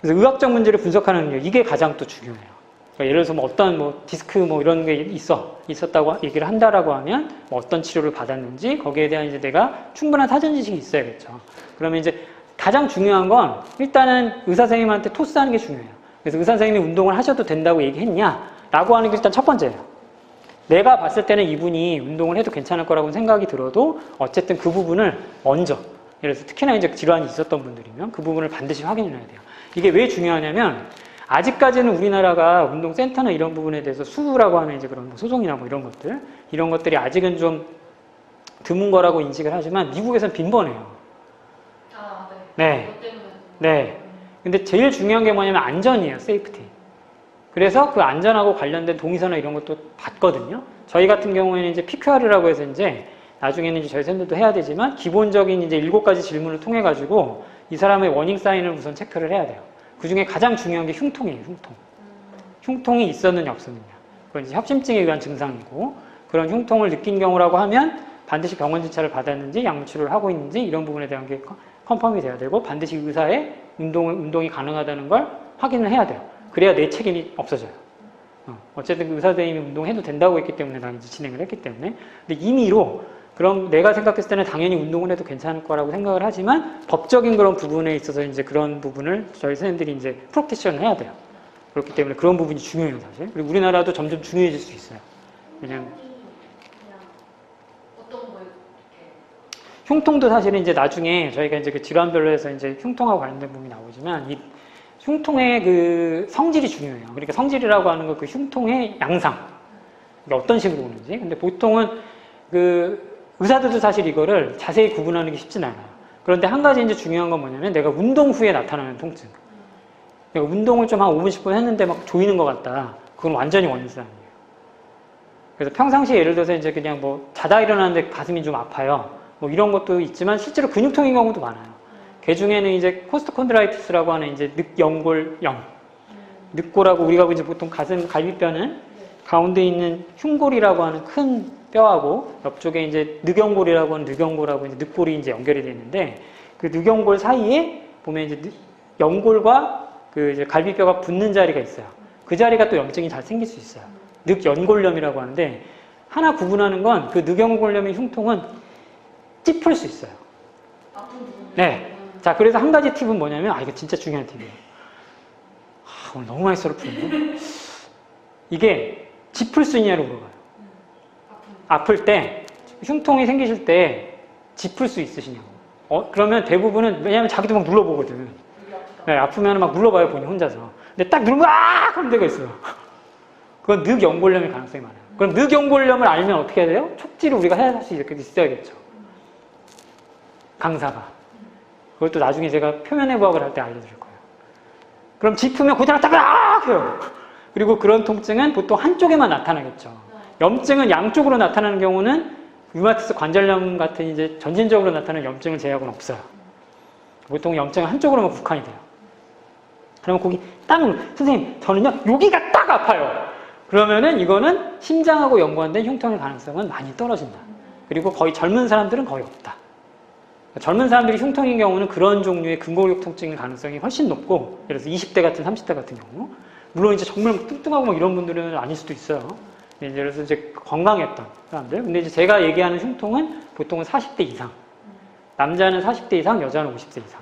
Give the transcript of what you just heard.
그래서 의학적 문제를 분석하는 능력, 이게 가장 또 중요해요. 그러니까 예를 들어서 뭐 어떤 뭐 디스크 뭐 이런 게 있었다고 얘기를 한다라고 하면 뭐 어떤 치료를 받았는지 거기에 대한 이제 내가 충분한 사전 지식이 있어야겠죠. 그러면 이제 가장 중요한 건 일단은 의사 선생님한테 토스하는 게 중요해요. 그래서 의사 선생님이 운동을 하셔도 된다고 얘기했냐? 라고 하는 게 일단 첫 번째예요. 내가 봤을 때는 이분이 운동을 해도 괜찮을 거라고 생각이 들어도 어쨌든 그 부분을 먼저, 예를 들어서 특히나 이제 질환이 있었던 분들이면 그 부분을 반드시 확인을 해야 돼요. 이게 왜 중요하냐면 아직까지는 우리나라가 운동센터나 이런 부분에 대해서 수라고 하는 이제 그런 소송이나 뭐 이런 것들이 아직은 좀 드문 거라고 인식을 하지만 미국에서는 빈번해요. 아, 네. 네. 근데 제일 중요한 게 뭐냐면 안전이에요. 세이프티. 그래서 그 안전하고 관련된 동의서나 이런 것도 받거든요. 저희 같은 경우에는 이제 PQR이라고 해서 이제 나중에는 이제 저희 선생님도 해야 되지만 기본적인 이제 7가지 질문을 통해 가지고 이 사람의 워닝 사인을 우선 체크를 해야 돼요. 그 중에 가장 중요한 게 흉통이에요. 흉통이 있었느냐 없었느냐. 그건 이제 협심증에 의한 증상이고 그런 흉통을 느낀 경우라고 하면 반드시 병원 진찰을 받았는지 약물치료를 하고 있는지 이런 부분에 대한 게 컨펌이 돼야 되고 반드시 의사의 운동이 가능하다는 걸 확인을 해야 돼요. 그래야 내 책임이 없어져요. 어쨌든 의사 선생님이 운동해도 된다고 했기 때문에 나는 이제 진행을 했기 때문에. 근데 임의로 그럼 내가 생각했을 때는 당연히 운동을 해도 괜찮을 거라고 생각을 하지만 법적인 그런 부분에 있어서 이제 그런 부분을 저희 선생님들이 이제 프로텍션을 해야 돼요. 그렇기 때문에 그런 부분이 중요해요, 사실. 그리고 우리나라도 점점 중요해질 수 있어요. 왜냐면 흉통도 사실은 이제 나중에 저희가 이제 그 질환별로 해서 이제 흉통하고 관련된 부분이 나오지만 이 흉통의 그 성질이 중요해요. 그러니까 성질이라고 하는 건 그 흉통의 양상. 그러니까 어떤 식으로 오는지. 근데 보통은 그 의사들도 사실 이거를 자세히 구분하는 게 쉽진 않아요. 그런데 한 가지 이제 중요한 건 뭐냐면 내가 운동 후에 나타나는 통증. 내가 운동을 좀 한 5분, 10분 했는데 막 조이는 것 같다. 그건 완전히 원인사항이에요. 그래서 평상시에 예를 들어서 이제 그냥 뭐 자다 일어났는데 가슴이 좀 아파요. 뭐 이런 것도 있지만 실제로 근육통인 경우도 많아요. 그 중에는 이제 코스트콘드라이티스라고 하는 이제 늑연골염. 늑골하고 우리가 이제 보통 가슴 갈비뼈는 가운데 있는 흉골이라고 하는 큰 뼈하고 옆쪽에 이제 늑연골이라고 하는 늑연골하고 이제 늑골이 이제 연결이 되어 있는데 그 늑연골 사이에 보면 이제 연골과 그 이제 갈비뼈가 붙는 자리가 있어요. 그 자리가 또 염증이 잘 생길 수 있어요. 늑연골염이라고 하는데 하나 구분하는 건 그 늑연골염의 흉통은 찝을 수 있어요. 네. 자, 그래서 한 가지 팁은 뭐냐면, 이거 진짜 중요한 팁이에요. 오늘 너무 많이 썰을 푸는데? 이게 짚을 수 있냐로 물어봐요. 아플 때, 흉통이 생기실 때 짚을 수 있으시냐고. 그러면 대부분은, 왜냐면 자기도 막 눌러보거든. 네, 아프면 막 눌러봐요, 본인 혼자서. 근데 딱 누르면, 하는 데가 있어요. 그건 늑연골염일 가능성이 많아요. 그럼 늑연골염을 알면 어떻게 해야 돼요? 촉지를 우리가 할 수 있어야겠죠. 강사가. 그것도 나중에 제가 표면해부학을 할 때 알려드릴 거예요. 그럼 짚으면 그대로 딱 해요. 그리고 그런 통증은 보통 한쪽에만 나타나겠죠. 염증은 양쪽으로 나타나는 경우는 류마티스 관절염 같은 이제 전진적으로 나타나는 염증을 제약은 없어요. 보통 염증은 한쪽으로만 국한이 돼요. 그러면 거기 딱, 선생님, 저는요, 여기가 딱 아파요. 그러면은 이거는 심장하고 연관된 흉통의 가능성은 많이 떨어진다. 그리고 거의 젊은 사람들은 거의 없다. 젊은 사람들이 흉통인 경우는 그런 종류의 근골격 통증의 가능성이 훨씬 높고, 예를 들어서 20대 같은 30대 같은 경우, 물론 이제 정말 뚱뚱하고 막 이런 분들은 아닐 수도 있어요. 예를 들어서 이제 건강했던 사람들. 근데 이제 제가 얘기하는 흉통은 보통은 40대 이상. 남자는 40대 이상, 여자는 50대 이상.